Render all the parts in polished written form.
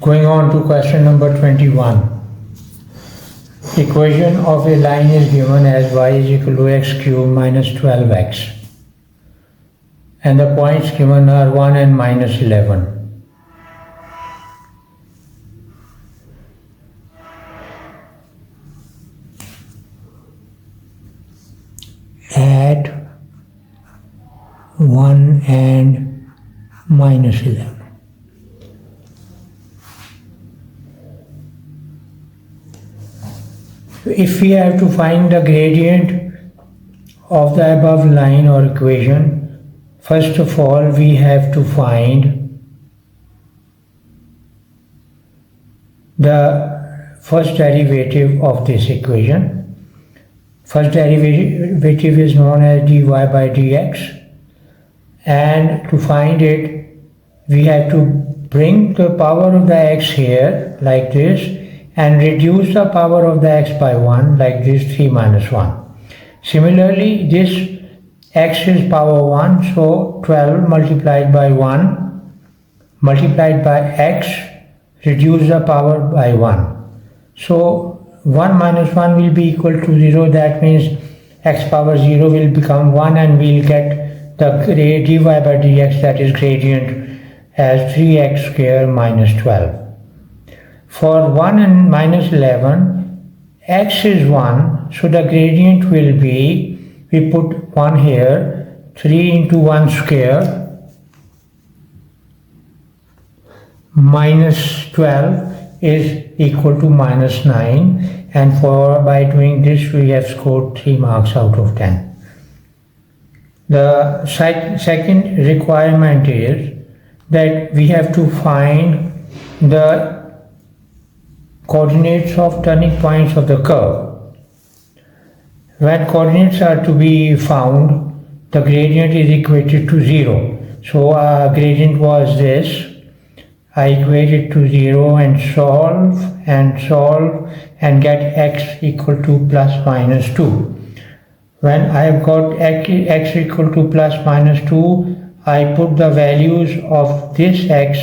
Going on to question number 21. Equation of a line is given as y is equal to x cubed minus 12x. And the points given are 1 and minus 11. At 1 and minus 11. If we have to find the gradient of the above line or equation, first of all we have to find the first derivative of this equation. First derivative is known as dy by dx, and to find it we have to bring the power of the x here like this and reduce the power of the x by 1 like this, 3 minus 1. Similarly, this x is power 1, so 12 multiplied by 1 multiplied by x, reduce the power by 1. So 1 minus 1 will be equal to 0, that means x power 0 will become 1 and we will get the dy by dx, that is gradient, as 3x square minus 12. For 1 and minus 11, x is 1, so the gradient will be, we put 1 here, 3 into 1 square minus 12 is equal to minus 9, and by doing this we have scored 3 marks out of 10. The second requirement is that we have to find the coordinates of turning points of the curve. When coordinates are to be found, the gradient is equated to 0. So our gradient was this. I equate it to 0 and solve and get x equal to plus minus 2. When I have got x equal to plus minus 2, I put the values of this x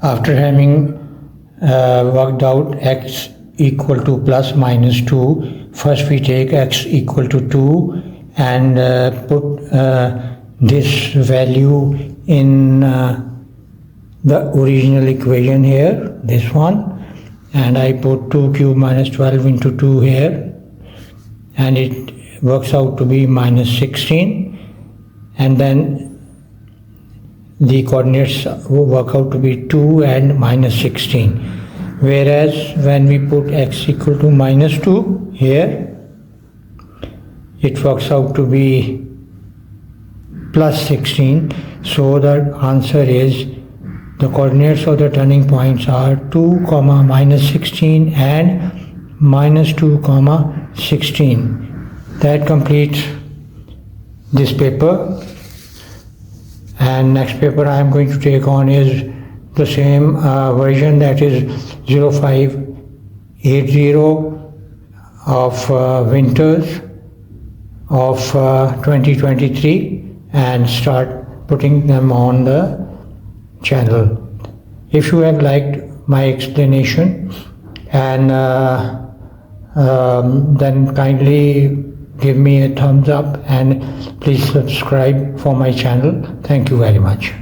after having worked out x equal to plus minus 2. First we take x equal to 2 and put this value in the original equation here, this one, and I put 2 cubed minus 12 into 2 here, and it works out to be minus 16, and then the coordinates work out to be 2 and minus 16. Whereas when we put x equal to minus 2 here, it works out to be plus 16. So the answer is the coordinates of the turning points are 2, minus 16 and minus 2, 16. That completes this paper. And next paper I am going to take on is the same version, that is 0580 of winters of 2023, and start putting them on the channel. If you have liked my explanation, and then kindly give me a thumbs up and please subscribe for my channel. Thank you very much.